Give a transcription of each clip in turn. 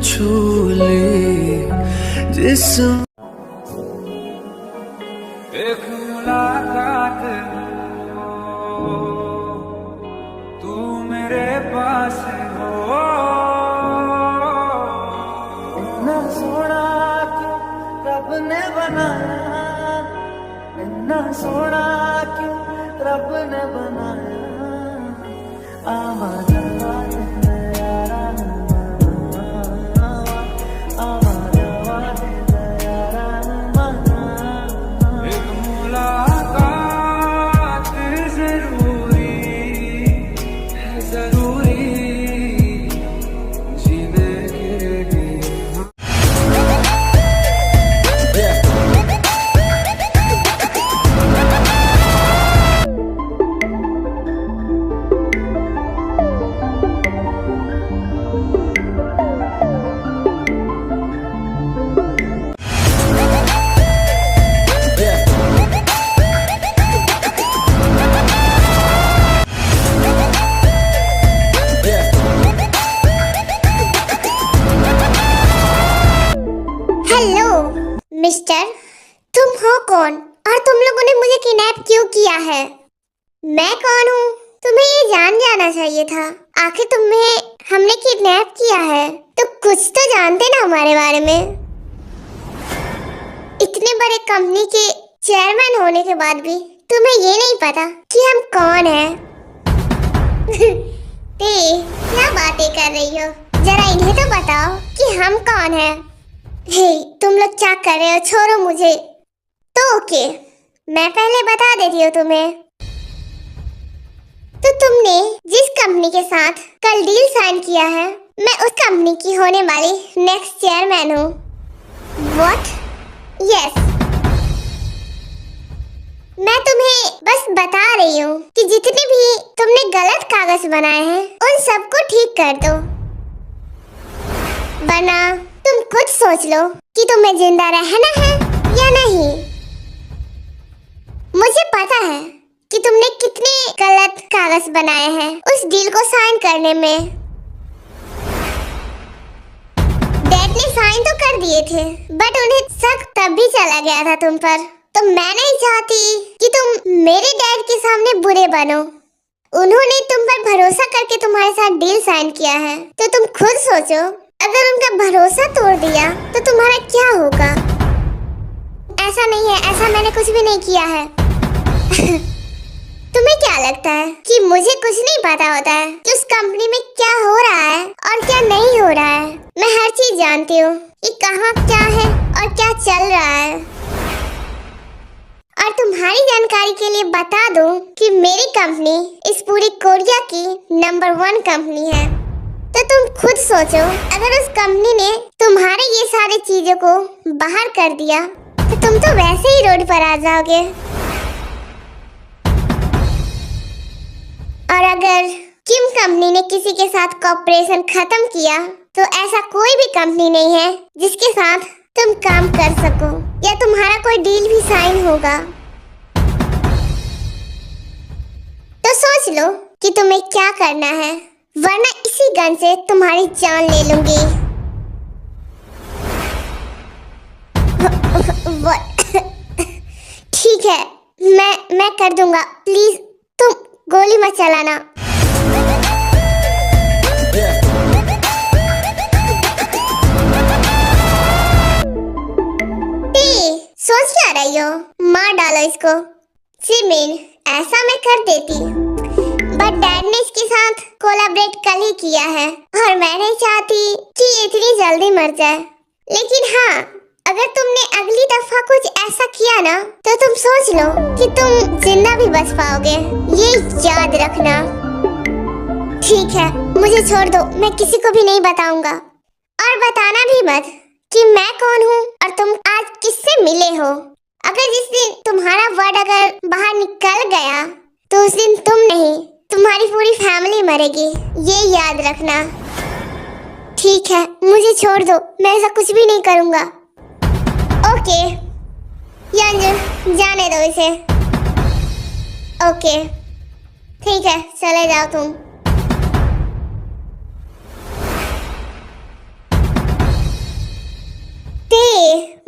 छू ली जिस्म। एक मुलाकात हो, तू मेरे पास हो। इतना सोना क्यों रब ने बनाया, इतना सोना क्यों रब ने बनाया। आवाज़ मिस्टर, तुम हो कौन और तुम लोगों ने मुझे किडनैप क्यों किया है? मैं कौन हूँ तुम्हें ये जान जाना चाहिए था। आखिर तुम्हें हमने किडनैप किया है तो कुछ तो जानते ना हमारे बारे में। इतने बड़े कंपनी के चेयरमैन होने के बाद भी तुम्हें ये नहीं पता कि हम कौन हैं। क्या बातें कर रही हो? जरा इन्हें तो बताओ कि हम कौन हैं। हे, तुम लोग क्या कर रहे हो? छोड़ो मुझे। तो ओके, मैं पहले बता देती हूँ तुम्हें। तो तुमने जिस कंपनी के साथ कल डील साइन किया है, मैं उस कंपनी की होने वाली नेक्स्ट चेयरमैन हूँ। व्हाट? यस, मैं तुम्हें बस बता रही हूँ कि जितने भी तुमने गलत कागज बनाए हैं उन सबको ठीक कर दो, वरना तुम खुद सोच लो कि तुम्हें जिंदा रहना है या नहीं। मुझे पता है कि तुमने कितने गलत कागज बनाए हैं उस डील को साइन करने में। डैड ने साइन तो कर दिए थे, बट उन्हें शक तब भी चला गया था तुम पर। तो मैं नहीं चाहती कि तुम मेरे डैड के सामने बुरे बनो। उन्होंने तुम पर भरोसा करके तुम्हारे साथ डील साइन किया है, तो तुम खुद सोचो, अगर उनका भरोसा तोड़ दिया तो तुम्हारा क्या होगा? ऐसा नहीं है, ऐसा मैंने कुछ भी नहीं किया है। तुम्हें क्या लगता है कि मुझे कुछ नहीं पता होता है कि उस कंपनी में क्या हो रहा है और क्या नहीं हो रहा है? मैं हर चीज जानती हूँ कि कहाँ क्या है और क्या चल रहा है। और तुम्हारी जानकारी के लिए बता दूं कि मेरी कंपनी इस पूरी कोरिया की नंबर 1 कंपनी है। तो तुम खुद सोचो, अगर उस कंपनी ने तुम्हारे ये सारी चीजों को बाहर कर दिया तो तुम तो वैसे ही रोड पर आ जाओगे। और अगर किम कंपनी ने किसी के साथ कॉर्पोरेशन खत्म किया तो ऐसा कोई भी कंपनी नहीं है जिसके साथ तुम काम कर सको या तुम्हारा कोई डील भी साइन होगा। तो सोच लो कि तुम्हें क्या करना है, वरना इसी गन से तुम्हारी जान ले लूंगी। ठीक है, मैं कर दूंगा। प्लीज तुम गोली मत चलाना। सोच क्या रही हो? मार डालो इसको। सिमिन, ऐसा मैं कर देती, बट डैड ने इसके साथ कोलैबोरेट कल ही किया है और मैं नहीं चाहती कि इतनी जल्दी मर जाए। लेकिन हाँ, अगर तुमने अगली दफा कुछ ऐसा किया ना तो तुम सोच लो कि तुम जिंदा भी बच पाओगे, ये याद रखना। ठीक है, मुझे छोड़ दो, मैं किसी को भी नहीं बताऊंगा। और बताना भी मत कि मैं कौन हूँ और तुम आज किससे मिले हो। अगर जिस दिन तुम्हारा वर्ड अगर बाहर निकल गया तो उस दिन तुम नहीं, तुम्हारी पूरी फैमिली मरेगी, ये याद रखना। ठीक है, मुझे छोड़ दो, मैं ऐसा कुछ भी नहीं करूँगा। ओके यंजन, जाने दो इसे। ओके ठीक है, चले जाओ तुम।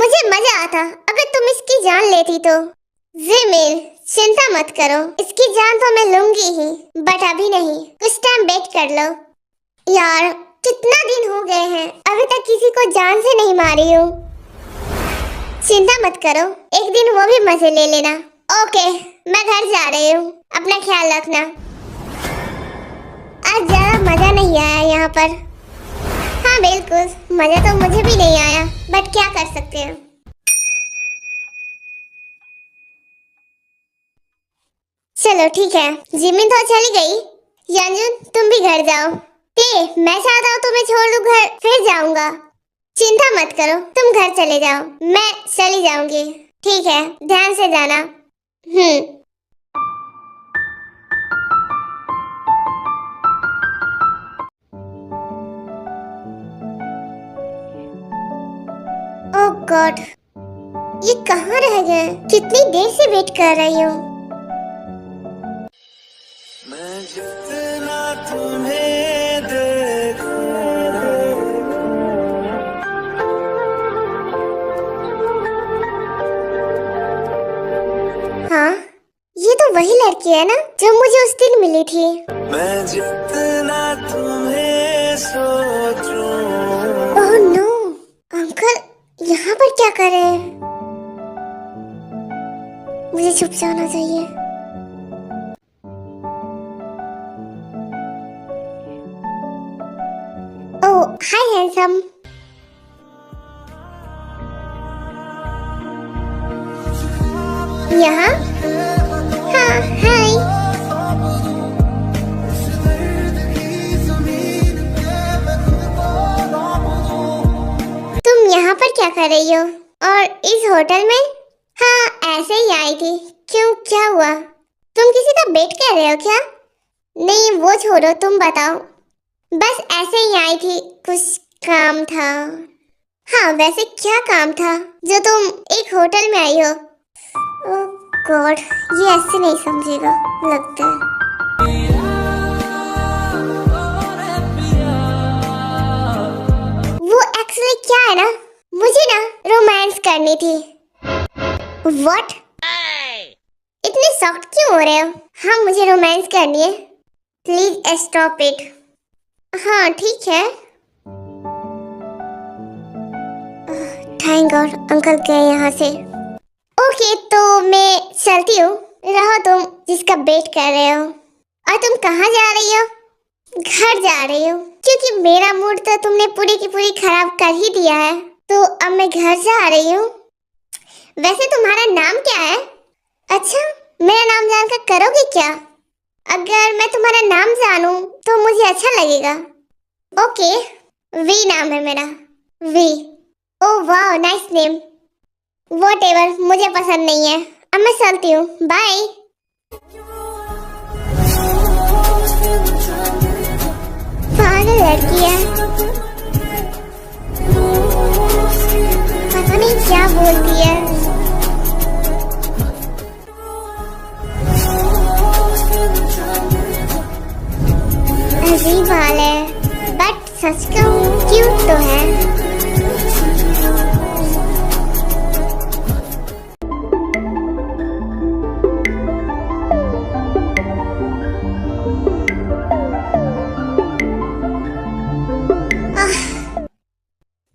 मुझे मजा आता अगर तुम इसकी जान लेती तो। जिमिन चिंता मत करो, इसकी जान तो मैं लूंगी ही, बट अभी नहीं, कुछ टाइम वेट कर लो। यार कितना दिन हो गए हैं, अभी तक किसी को जान से नहीं मारी हूँ। चिंता मत करो, एक दिन वो भी मजे ले लेना। ओके, मैं घर जा रही हूँ, अपना ख्याल रखना। आज ज्यादा मजा नहीं आया यहाँ पर। हाँ बिल्कुल, मजा तो मुझे भी नहीं आया, बट क्या कर सकते हैं। चलो ठीक है, जिमिन तो चली गई। यंजुन तुम भी घर जाओ। मैं चाहता हूँ तुम्हें छोड़ दूँ घर, फिर जाऊंगा। चिंता मत करो, तुम घर चले जाओ, मैं चली जाऊंगी। ठीक है, ध्यान से जाना। ओह गॉड, ये कहाँ रह गए? कितनी देर से वेट कर रही हूँ। मैं जितना तुम्हें देखूं, हाँ, ये तो वही लड़की है ना जो मुझे उस दिन मिली थी। मैं जितना तुम्हें सोचूं। ओह नो, अंकल यहाँ पर क्या कर रहे हैं? मुझे छुप जाना चाहिए। ओह हाय हैंडसम। यहाँ? हाँ हाय। तुम यहाँ पर क्या कर रही हो? और इस होटल में? हाँ ऐसे ही आई थी। क्यों, क्या हुआ? तुम किसी का वेट कर रहे हो क्या? नहीं वो छोड़ो, तुम बताओ। बस ऐसे ही आई थी, कुछ काम था। हाँ वैसे क्या काम था जो तुम एक होटल में आई हो? ओह गॉड, ये ऐसे नहीं समझेगा लगता है। वो एक्चुअली क्या है ना, मुझे ना रोमांस करनी थी। व्हाट? इतने सॉफ्ट क्यों हो रहे हो? हाँ मुझे रोमांस करनी है, प्लीज स्टॉप इट। हाँ ठीक है। थैंक गॉड अंकल गए यहाँ से। ओके तो मैं चलती हूँ, रहो तुम जिसका वेट कर रहे हो। और तुम कहाँ जा रही हो? घर जा रही हूँ, क्योंकि मेरा मूड तो तुमने पूरी की पूरी खराब कर ही दिया है, तो अब मैं घर जा रही हूँ। वैसे तुम्हारा नाम क्या है? अच्छा, मेरा नाम जानकर करोगे क्या? अगर मैं तुम्हारा नाम जानूं तो मुझे अच्छा लगेगा। ओके, वी नाम है मेरा, वी। ओह वाह, नाइस नेम। व्हाटएवर, मुझे पसंद नहीं है। अब मैं चलती हूँ, बाय। पागल लड़की है, पता नहीं क्या बोलती है। अजीब हाल है, बट सच कहूँ क्यूट तो है।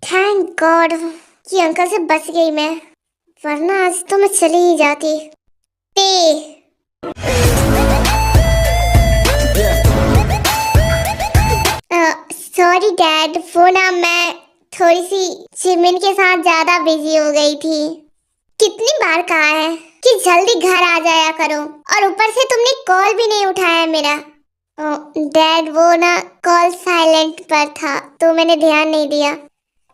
थैंक गॉड कि अंकल से बच गई मैं, वरना आज तो मैं चली ही जाती। सॉरी डैड, वो ना मैं थोड़ी सी जिमिन के साथ ज्यादा बिजी हो गई थी। कितनी बार कहा है कि जल्दी घर आ जाया करो, और ऊपर से तुमने कॉल भी नहीं उठाया मेरा। डैड वो ना कॉल साइलेंट पर था तो मैंने ध्यान नहीं दिया।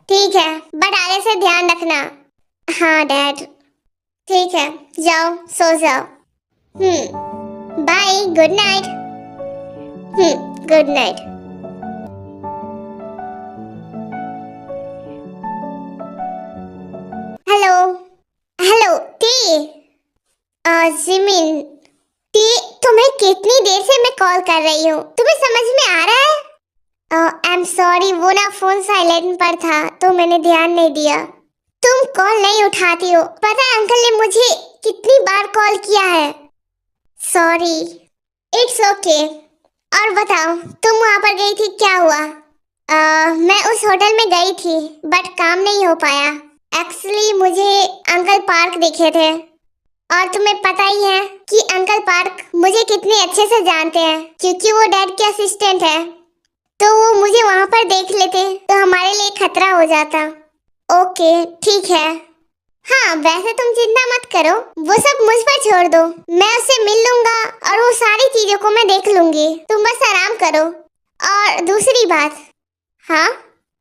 ठीक है, बट आगे से ध्यान रखना। हाँ डैड, ठीक है, जाओ सो जाओ। Bye, good night. Good night. Hello hello Jimin, तुम्हें कितनी देर से मैं कॉल कर रही हूँ, तुम्हें समझ में आ रहा है? आई एम सॉरी, वो ना फोन साइलेंट पर था तो मैंने ध्यान नहीं दिया। तुम कॉल नहीं उठाती हो। पता है अंकल ने मुझे कितनी बार कॉल किया है। सॉरी। It's okay. और बताओ, तुम वहां पर गई थी, क्या हुआ? मैं उस होटल में गई थी बट काम नहीं हो पाया। एक्चुअली मुझे अंकल पार्क दिखे थे, और तुम्हें पता ही है कि अंकल पार्क मुझे कितने अच्छे से जानते हैं क्योंकि वो डैड के असिस्टेंट है। तो वो मुझे वहां पर देख लेते तो हमारे लिए खतरा हो जाता। ओके ठीक है। हाँ वैसे तुम चिंता मत करो, वो सब मुझ पर छोड़ दो। मैं उससे मिल लूंगा और वो सारी चीजों को मैं देख लूंगी। तुम बस आराम करो। और दूसरी बात, हाँ,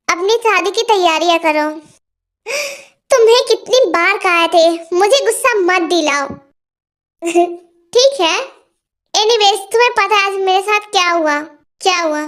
अपनी शादी की तैयारियां करो। तुम्हें कितनी बार कहा थे मुझे गुस्सा मत दिलाओ। ठीक है। एनीवेज तुम्हें पता है आज मेरे साथ क्या हुआ? क्या हुआ?